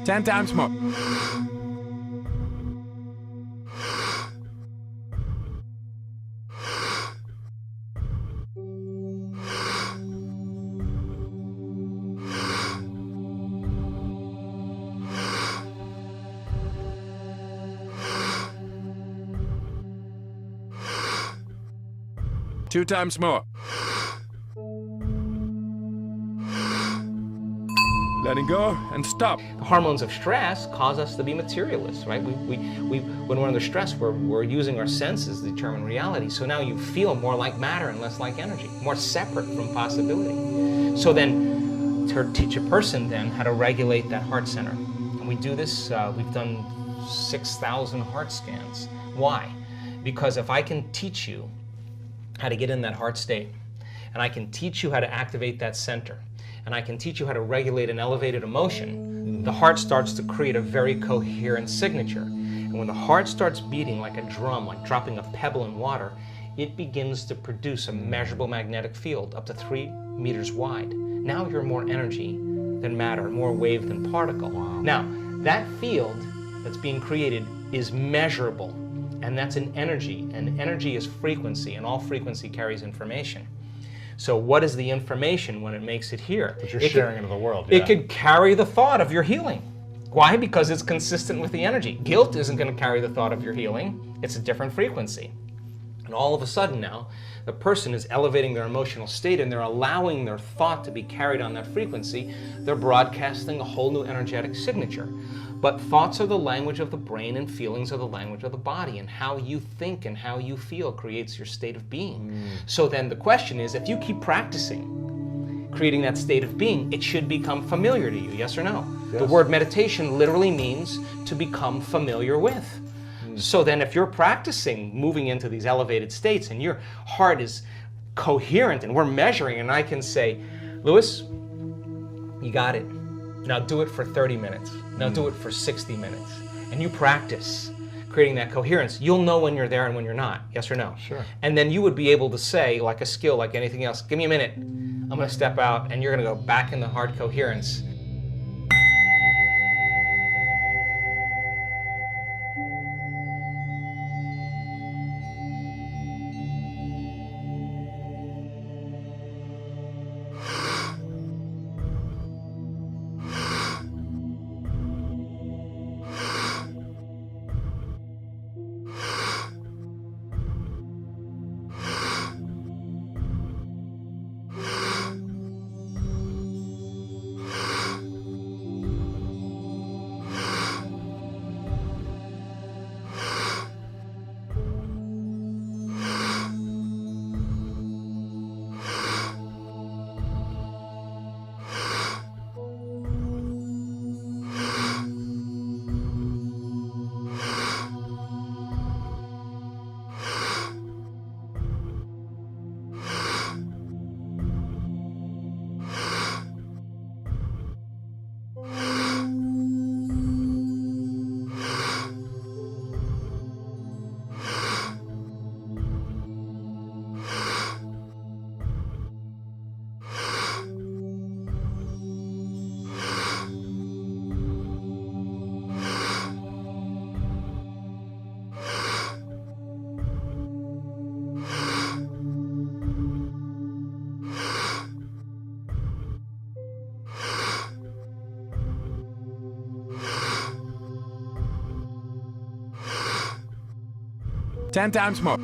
10 times more. Two times more. Letting go and stop. The hormones of stress cause us to be materialists, right? When we're under stress, we're using our senses to determine reality. So now you feel more like matter and less like energy, more separate from possibility. So then, to teach a person then how to regulate that heart center. And we do this, we've done 6,000 heart scans. Why? Because if I can teach you how to get in that heart state, and I can teach you how to activate that center, and I can teach you how to regulate an elevated emotion, the heart starts to create a very coherent signature. And when the heart starts beating like a drum, like dropping a pebble in water, it begins to produce a measurable magnetic field up to 3 meters wide. Now you're more energy than matter, more wave than particle. Wow. Now, that field that's being created is measurable, and that's an energy, and energy is frequency, and all frequency carries information. So what is the information when it makes it here? That you're sharing into the world. Yeah. It could carry the thought of your healing. Why? Because it's consistent with the energy. Guilt isn't going to carry the thought of your healing. It's a different frequency. And all of a sudden now, the person is elevating their emotional state and they're allowing their thought to be carried on that frequency. They're broadcasting a whole new energetic signature. But thoughts are the language of the brain and feelings are the language of the body, and how you think and how you feel creates your state of being. So then the question is, if you keep practicing creating that state of being, it should become familiar to you, yes or no? Yes. The word meditation literally means to become familiar with. So then if you're practicing moving into these elevated states and your heart is coherent and we're measuring, and I can say, Louis, you got it. Now do it for 30 minutes. Now do it for 60 minutes. And you practice creating that coherence. You'll know when you're there and when you're not, yes or no? Sure. And then you would be able to say, like a skill, like anything else, give me a minute. I'm going to step out and you're going to go back in the heart coherence. Ten times more.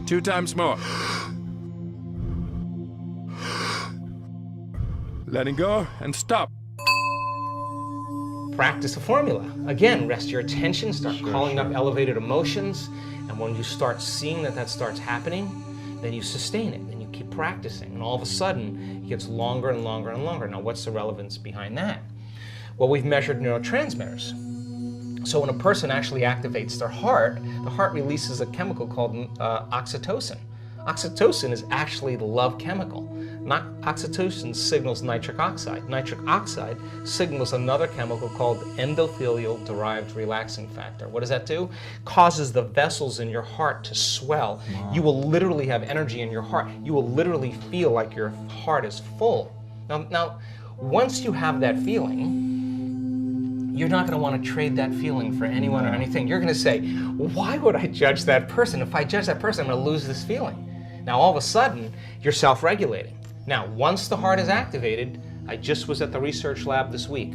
Two times more. Letting go and stop. Practice a formula. Again, rest your attention, start calling up elevated emotions, and when you start seeing that starts happening, then you sustain it, and you keep practicing, and all of a sudden, it gets longer and longer and longer. Now, what's the relevance behind that? Well, we've measured neurotransmitters. So when a person actually activates their heart, the heart releases a chemical called oxytocin. Oxytocin is actually the love chemical. Oxytocin signals nitric oxide. Nitric oxide signals another chemical called endothelial-derived relaxing factor. What does that do? Causes the vessels in your heart to swell. Wow. You will literally have energy in your heart. You will literally feel like your heart is full. Now, once you have that feeling, you're not going to want to trade that feeling for anyone or anything. You're going to say, why would I judge that person? If I judge that person, I'm going to lose this feeling. Now, all of a sudden, you're self-regulating. Now, once the heart is activated, I just was at the research lab this week.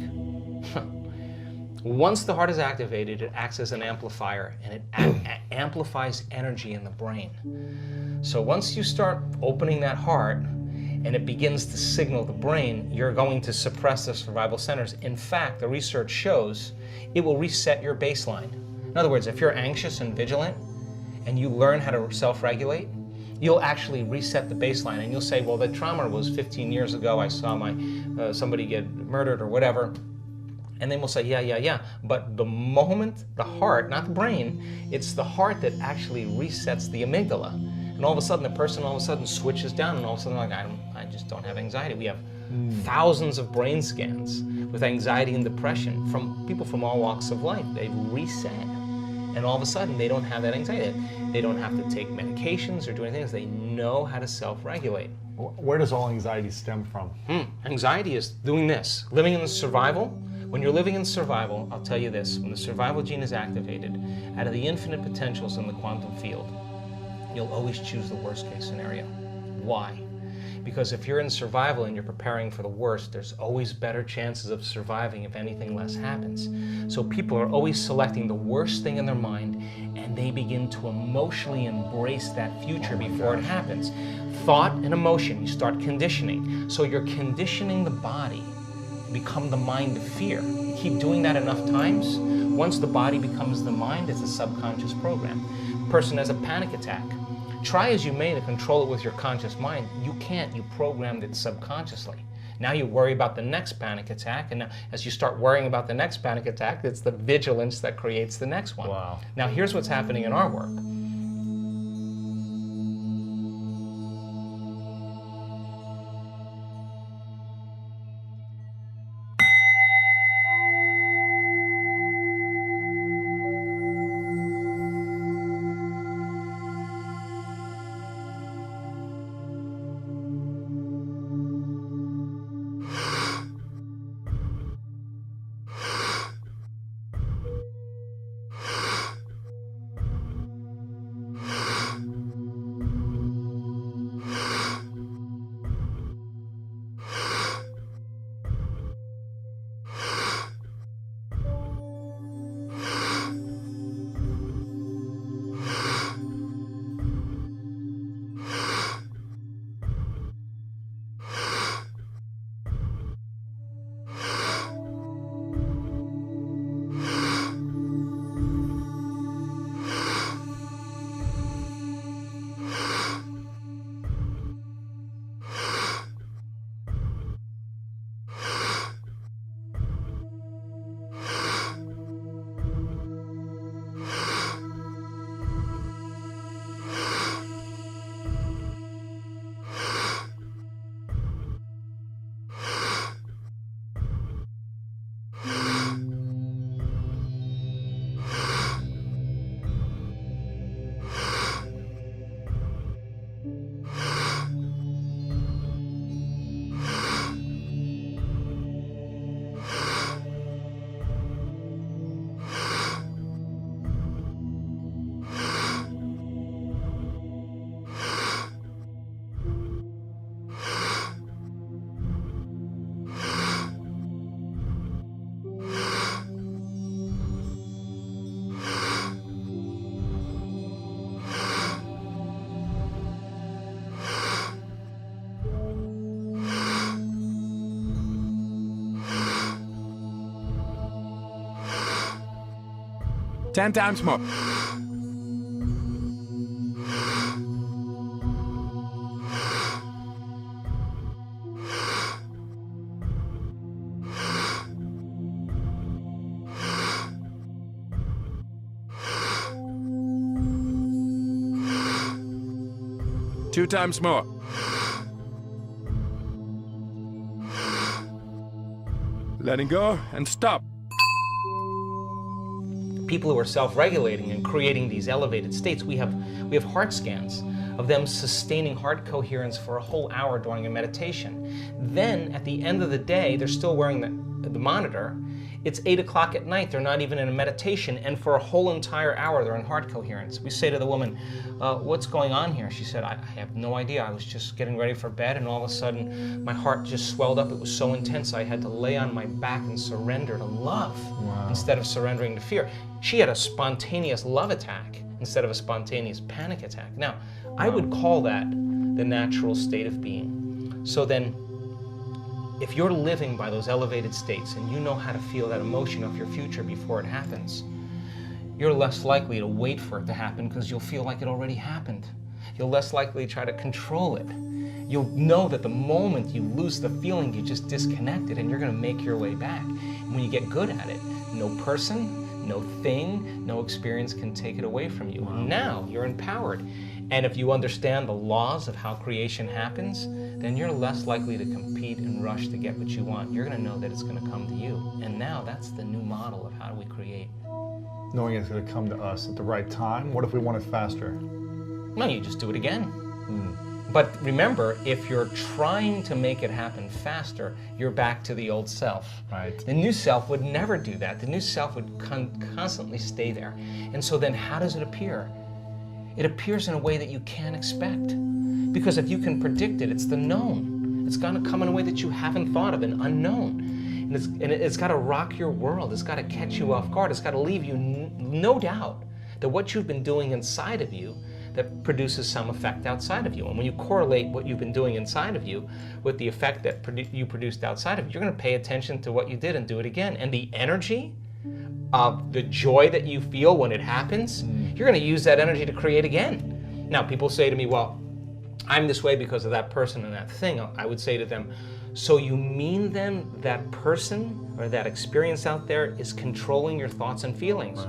Once the heart is activated, it acts as an amplifier, and it amplifies energy in the brain. So once you start opening that heart, and it begins to signal the brain, you're going to suppress the survival centers. In fact, the research shows it will reset your baseline. In other words, if you're anxious and vigilant, and you learn how to self-regulate, you'll actually reset the baseline, and you'll say, well, the trauma was 15 years ago, I saw somebody get murdered or whatever, and then we'll say, yeah, but the moment the heart, not the brain, it's the heart that actually resets the amygdala, and all of a sudden the person switches down, and all of a sudden like, I just don't have anxiety. We have thousands of brain scans with anxiety and depression from people from all walks of life. They've reset. And all of a sudden, they don't have that anxiety. They don't have to take medications or do anything else. They know how to self-regulate. Where does all anxiety stem from? Anxiety is doing this. Living in survival. When you're living in survival, I'll tell you this. When the survival gene is activated, out of the infinite potentials in the quantum field, you'll always choose the worst case scenario. Why? Because if you're in survival and you're preparing for the worst, there's always better chances of surviving if anything less happens. So people are always selecting the worst thing in their mind, and they begin to emotionally embrace that future before it happens. Thought and emotion, you start conditioning. So you're conditioning the body to become the mind of fear. You keep doing that enough times, once the body becomes the mind, it's a subconscious program. Person has a panic attack. Try as you may to control it with your conscious mind, you can't. You programmed it subconsciously. Now you worry about the next panic attack, and now as you start worrying about the next panic attack, it's the vigilance that creates the next one. Wow. Now here's what's happening in our work. Ten times more. 2 times more. Letting go and stop. People who are self-regulating and creating these elevated states, we have heart scans of them sustaining heart coherence for a whole hour during a meditation. Then at the end of the day, they're still wearing the monitor. It's 8 o'clock at night, they're not even in a meditation, and for a whole entire hour they're in heart coherence. We say to the woman, what's going on here? She said, I have no idea. I was just getting ready for bed and all of a sudden my heart just swelled up. It was so intense I had to lay on my back and surrender to love instead of surrendering to fear. She had a spontaneous love attack instead of a spontaneous panic attack. Now, I would call that the natural state of being. So then, if you're living by those elevated states and you know how to feel that emotion of your future before it happens, you're less likely to wait for it to happen because you'll feel like it already happened. You're less likely to try to control it. You'll know that the moment you lose the feeling, you just disconnected and you're going to make your way back. And when you get good at it, no person, no thing, no experience can take it away from you. And now you're empowered. And if you understand the laws of how creation happens, then you're less likely to compete and rush to get what you want. You're going to know that it's going to come to you. And now that's the new model of how we create. Knowing it's going to come to us at the right time. What if we want it faster? No, you just do it again. But remember, if you're trying to make it happen faster, you're back to the old self. Right. The new self would never do that. The new self would constantly stay there. And so then how does it appear? It appears in a way that you can't expect. Because if you can predict it, it's the known. It's going to come in a way that you haven't thought of, an unknown. And it's got to rock your world. It's got to catch you off guard. It's got to leave you no doubt that what you've been doing inside of you that produces some effect outside of you. And when you correlate what you've been doing inside of you with the effect that you produced outside of you, you're going to pay attention to what you did and do it again. And the energy of the joy that you feel when it happens, you're going to use that energy to create again. Now, people say to me, well, I'm this way because of that person and that thing. I would say to them, so you mean then that person or that experience out there is controlling your thoughts and feelings?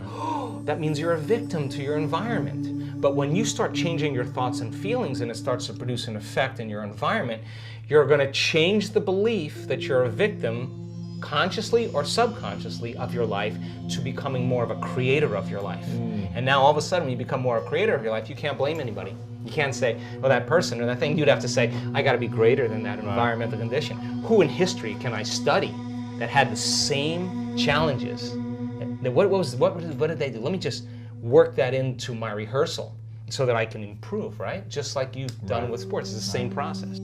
That means you're a victim to your environment. But when you start changing your thoughts and feelings and it starts to produce an effect in your environment, you're going to change the belief that you're a victim consciously or subconsciously of your life to becoming more of a creator of your life. And now all of a sudden when you become more a creator of your life, you can't blame anybody. You can't say, well, that person or that thing. You'd have to say, I got to be greater than that environmental condition. Who in history can I study that had the same challenges? What did they do? Let me just work that into my rehearsal so that I can improve, right? Just like you've done with sports. It's the same process.